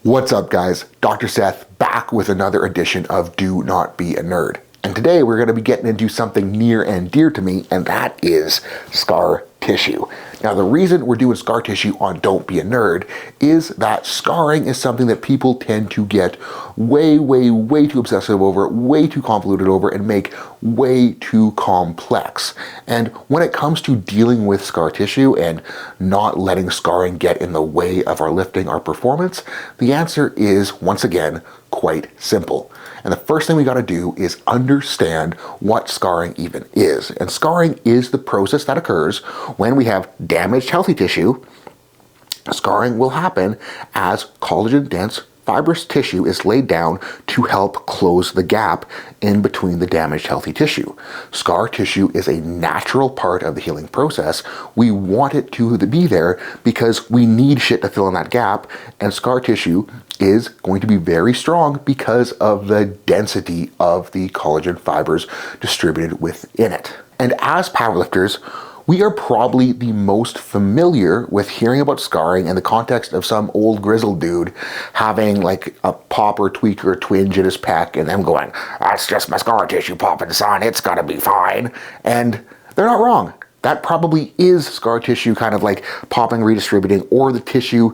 What's up, guys? Dr. Seth back with another edition of Do Not Be a Nerd. And today we're going to be getting into something near and dear to me, and that is scar tissue. Now, the reason we're doing scar tissue on Don't Be a Nerd is that scarring is something that people tend to get way too obsessive over, way too convoluted over, and make way too complex. And when it comes to dealing with scar tissue and not letting scarring get in the way of our lifting, our performance, the answer is, once again, quite simple. And the first thing we got to do is understand what scarring even is. And scarring is the process that occurs when we have damaged healthy tissue. Scarring will happen as collagen-dense fibrous tissue is laid down to help close the gap in between the damaged healthy tissue. Scar tissue is a natural part of the healing process. We want it to be there because we need shit to fill in that gap, and scar tissue is going to be very strong because of the density of the collagen fibers distributed within it. And as powerlifters, we are probably the most familiar with hearing about scarring in the context of some old grizzled dude having like a pop or tweak or twinge in his pec and them going, "That's just my scar tissue popping, son, it's gotta be fine." And they're not wrong. That probably is scar tissue kind of like popping, redistributing, or the tissue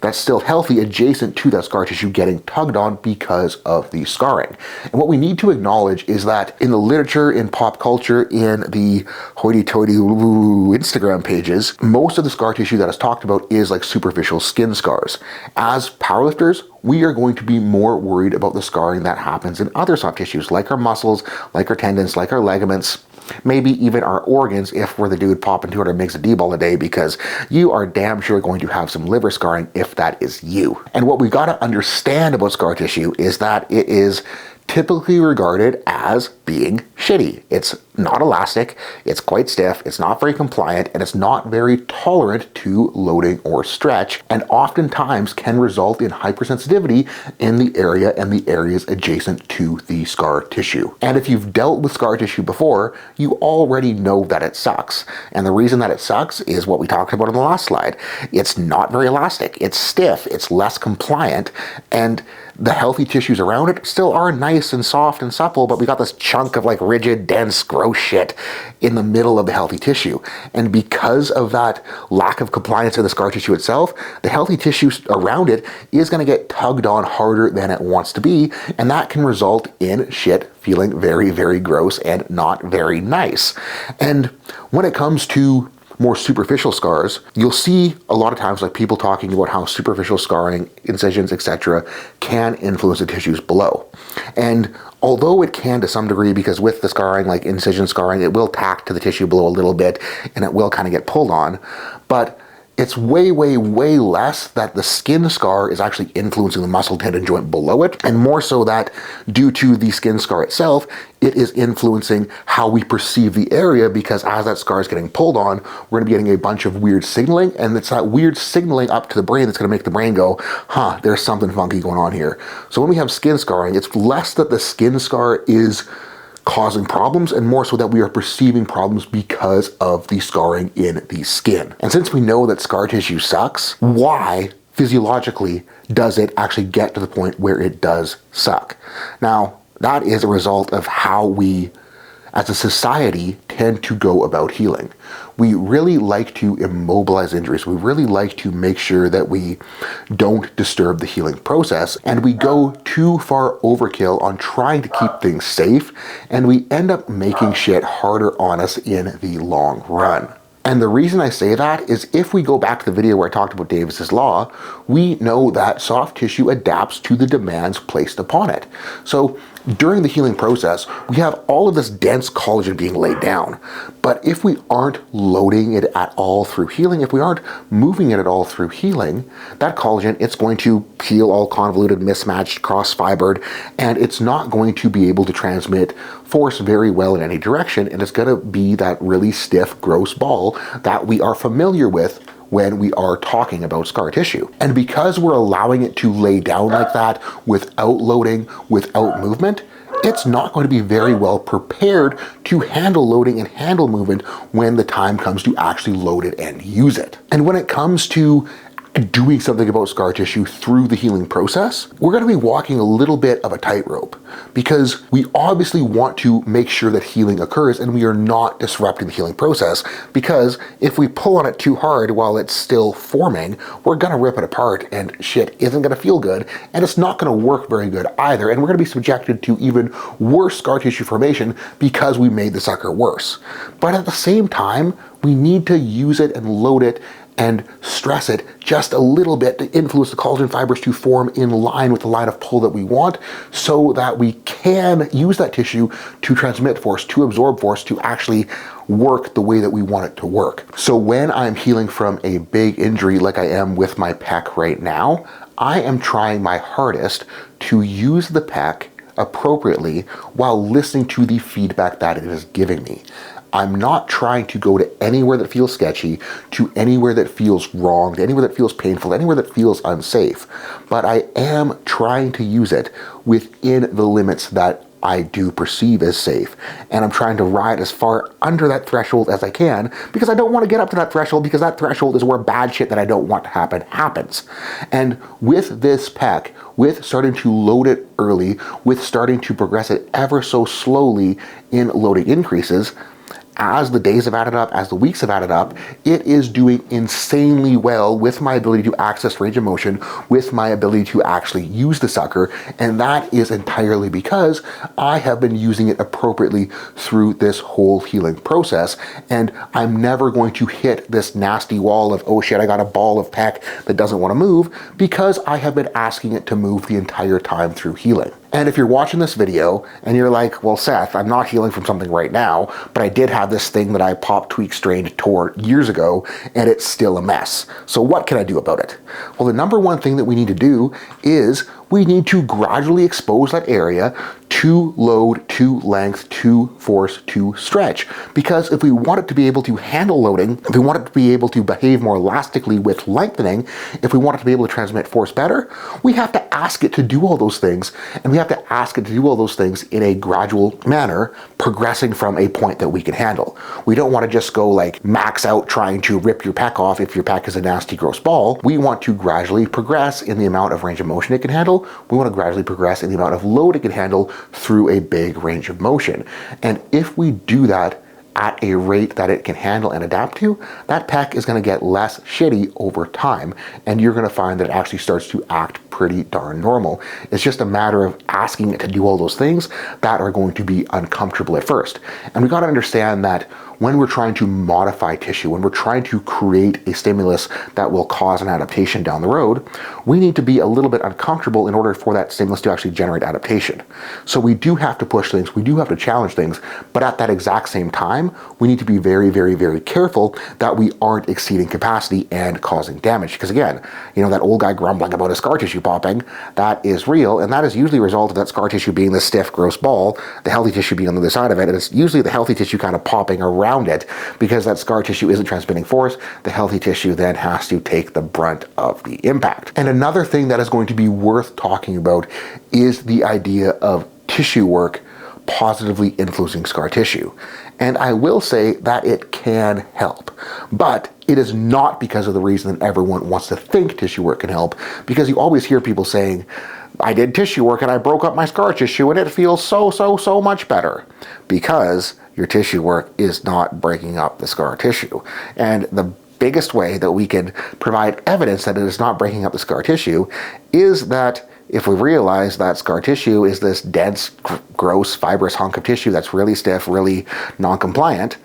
that's still healthy adjacent to that scar tissue getting tugged on because of the scarring. And what we need to acknowledge is that in the literature, in pop culture, in the hoity-toity Instagram pages, most of the scar tissue that is talked about is like superficial skin scars. As powerlifters, we are going to be more worried about the scarring that happens in other soft tissues, like our muscles, like our tendons, like our ligaments, maybe even our organs if we're the dude popping 200 mgs of D-ball a day, because you are damn sure going to have some liver scarring if that is you. And what we got to understand about scar tissue is that it is typically regarded as being shitty. It's not elastic, it's quite stiff, it's not very compliant, and it's not very tolerant to loading or stretch, and oftentimes can result in hypersensitivity in the area and the areas adjacent to the scar tissue. And if you've dealt with scar tissue before, you already know that it sucks. And the reason that it sucks is what we talked about on the last slide. It's not very elastic, it's stiff, it's less compliant, and the healthy tissues around it still are nice and soft and supple, but we got this chunk of like rigid, dense, gross shit in the middle of the healthy tissue. And because of that lack of compliance in the scar tissue itself, the healthy tissue around it is going to get tugged on harder than it wants to be, and that can result in shit feeling very gross and not very nice. And when it comes to more superficial scars, you'll see a lot of times like people talking about how superficial scarring, incisions, etc. can influence the tissues below. And although it can to some degree, because with the scarring, like incision scarring, it will tack to the tissue below a little bit and it will kind of get pulled on, but it's way less that the skin scar is actually influencing the muscle tendon joint below it, and more so that due to the skin scar itself, it is influencing how we perceive the area, because as that scar is getting pulled on, we're going to be getting a bunch of weird signaling, and it's that weird signaling up to the brain that's going to make the brain go, huh, there's something funky going on here. So when we have skin scarring, it's less that the skin scar is causing problems and more so that we are perceiving problems because of the scarring in the skin. And since we know that scar tissue sucks, why physiologically does it actually get to the point where it does suck? Now, that is a result of how we as a society tend to go about healing. We really like to immobilize injuries. We really like to make sure that we don't disturb the healing process, and we go too far overkill on trying to keep things safe, and we end up making shit harder on us in the long run. And the reason I say that is if we go back to the video where I talked about Davis's law, we know that soft tissue adapts to the demands placed upon it. So during the healing process, we have all of this dense collagen being laid down. But if we aren't loading it at all through healing, if we aren't moving it at all through healing, that collagen, it's going to heal all convoluted, mismatched, cross-fibered, and it's not going to be able to transmit force very well in any direction, and it's going to be that really stiff, gross ball that we are familiar with when we are talking about scar tissue. And because we're allowing it to lay down like that without loading, without movement, it's not going to be very well prepared to handle loading and handle movement when the time comes to actually load it and use it. And when it comes to doing something about scar tissue through the healing process, we're going to be walking a little bit of a tightrope, because we obviously want to make sure that healing occurs and we are not disrupting the healing process, because if we pull on it too hard while it's still forming, we're going to rip it apart and shit isn't going to feel good, and it's not going to work very good either, and we're going to be subjected to even worse scar tissue formation because we made the sucker worse. But at the same time, we need to use it and load it and stress it just a little bit to influence the collagen fibers to form in line with the line of pull that we want, so that we can use that tissue to transmit force, to absorb force, to actually work the way that we want it to work. So when I'm healing from a big injury like I am with my PEC right now, I am trying my hardest to use the PEC appropriately while listening to the feedback that it is giving me. I'm not trying to go to anywhere that feels sketchy, to anywhere that feels wrong, to anywhere that feels painful, anywhere that feels unsafe. But I am trying to use it within the limits that I do perceive as safe. And I'm trying to ride as far under that threshold as I can, because I don't want to get up to that threshold, because that threshold is where bad shit that I don't want to happen happens. And with this PEC, with starting to load it early, with starting to progress it ever so slowly in loading increases, as the days have added up, as the weeks have added up, it is doing insanely well with my ability to access range of motion, with my ability to actually use the sucker, and that is entirely because I have been using it appropriately through this whole healing process, and I'm never going to hit this nasty wall of, oh shit, I got a ball of PEC that doesn't want to move, because I have been asking it to move the entire time through healing. And if you're watching this video and you're like, well, Seth, I'm not healing from something right now, but I did have this thing that I popped, tweaked, strained, tore years ago, and it's still a mess. So what can I do about it? Well, the number one thing that we need to do is we need to gradually expose that area to load, to length, to force, to stretch. Because if we want it to be able to handle loading, if we want it to be able to behave more elastically with lengthening, if we want it to be able to transmit force better, we have to ask it to do all those things. And we have to ask it to do all those things in a gradual manner, progressing from a point that we can handle. We don't want to just go like max out trying to rip your PEC off if your PEC is a nasty gross ball. We want to gradually progress in the amount of range of motion it can handle. We want to gradually progress in the amount of load it can handle through a big range of motion. And if we do that at a rate that it can handle and adapt to, that PEC is going to get less shitty over time, and you're going to find that it actually starts to act pretty darn normal. It's just a matter of asking it to do all those things that are going to be uncomfortable at first. And we got to understand that when we're trying to modify tissue, when we're trying to create a stimulus that will cause an adaptation down the road, we need to be a little bit uncomfortable in order for that stimulus to actually generate adaptation. So we do have to push things, we do have to challenge things, but at that exact same time, we need to be very, very, very careful that we aren't exceeding capacity and causing damage. Because again, you know, that old guy grumbling about his scar tissue popping, that is real, and that is usually a result of that scar tissue being the stiff, gross ball, the healthy tissue being on the other side of it, and it's usually the healthy tissue kind of popping around it, because that scar tissue isn't transmitting force. The healthy tissue then has to take the brunt of the impact. And another thing that is going to be worth talking about is the idea of tissue work positively influencing scar tissue. And I will say that it can help, but it is not because of the reason that everyone wants to think tissue work can help, because you always hear people saying, I did tissue work and I broke up my scar tissue and it feels so much better, because your tissue work is not breaking up the scar tissue. And the biggest way that we can provide evidence that it is not breaking up the scar tissue is that if we realize that scar tissue is this dense, gross, fibrous hunk of tissue that's really stiff, really non-compliant,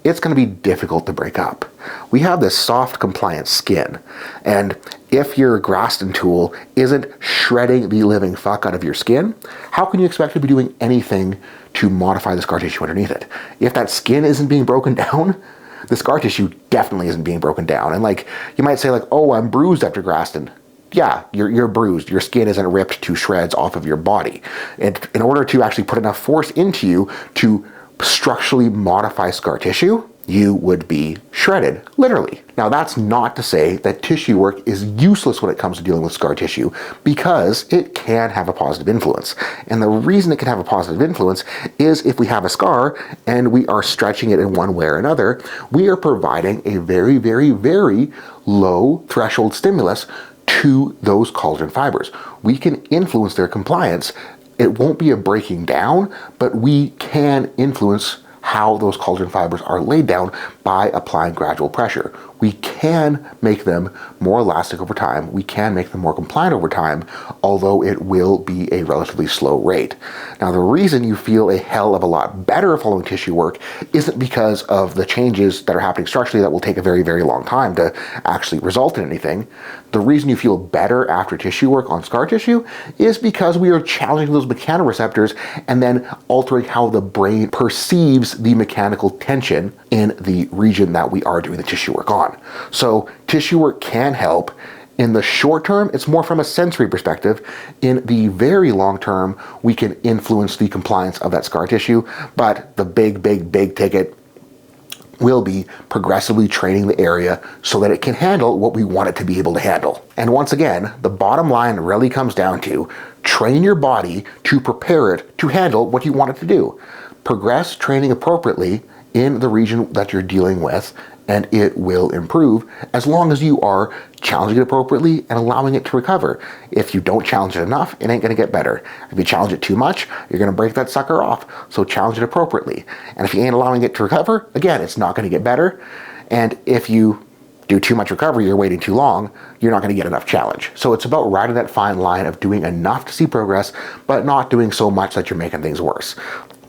it's going to be difficult to break up. We have this soft, compliant skin, and if your Graston tool isn't shredding the living fuck out of your skin, how can you expect to be doing anything to modify the scar tissue underneath it? If that skin isn't being broken down, the scar tissue definitely isn't being broken down. And like, you might say like, oh, I'm bruised after Graston. Yeah, you're bruised. Your skin isn't ripped to shreds off of your body. And in order to actually put enough force into you to structurally modify scar tissue, you would be shredded, literally. Now, that's not to say that tissue work is useless when it comes to dealing with scar tissue, because it can have a positive influence. And the reason it can have a positive influence is if we have a scar and we are stretching it in one way or another, we are providing a very, very, very low threshold stimulus to those collagen fibers. We can influence their compliance. It won't be a breaking down, but we can influence how those collagen fibers are laid down by applying gradual pressure. We can make them more elastic over time. We can make them more compliant over time, although it will be a relatively slow rate. Now, the reason you feel a hell of a lot better following tissue work isn't because of the changes that are happening structurally that will take a very, very long time to actually result in anything. The reason you feel better after tissue work on scar tissue is because we are challenging those mechanoreceptors and then altering how the brain perceives the mechanical tension in the region that we are doing the tissue work on. So tissue work can help. In the short term, it's more from a sensory perspective. In the very long term, we can influence the compliance of that scar tissue, but the big ticket will be progressively training the area so that it can handle what we want it to be able to handle. And once again, the bottom line really comes down to train your body to prepare it to handle what you want it to do. Progress training appropriately in the region that you're dealing with, and it will improve as long as you are challenging it appropriately and allowing it to recover. If you don't challenge it enough, it ain't gonna get better. If you challenge it too much, you're gonna break that sucker off. So challenge it appropriately. And if you ain't allowing it to recover, again, it's not gonna get better. And if you do too much recovery, you're waiting too long, you're not gonna get enough challenge. So it's about riding that fine line of doing enough to see progress, but not doing so much that you're making things worse.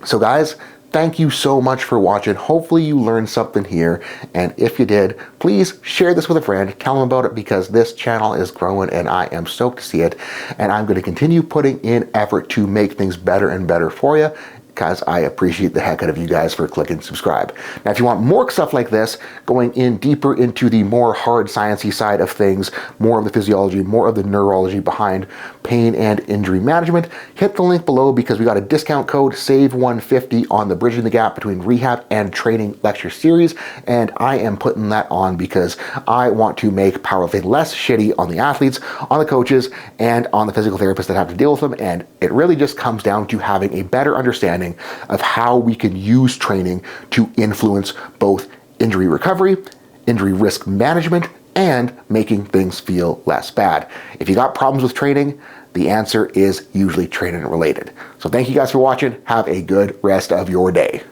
So guys, thank you so much for watching. Hopefully you learned something here. And if you did, please share this with a friend. Tell them about it, because this channel is growing and I am stoked to see it. And I'm going to continue putting in effort to make things better and better for you, because I appreciate the heck out of you guys for clicking subscribe. Now, if you want more stuff like this, going in deeper into the more hard sciencey side of things, more of the physiology, more of the neurology behind pain and injury management, hit the link below, because we got a discount code, SAVE150, on the Bridging the Gap Between Rehab and Training lecture series. And I am putting that on because I want to make powerlifting less shitty on the athletes, on the coaches, and on the physical therapists that have to deal with them. And it really just comes down to having a better understanding of how we can use training to influence both injury recovery, injury risk management, and making things feel less bad. If you got problems with training, the answer is usually training related. So thank you guys for watching. Have a good rest of your day.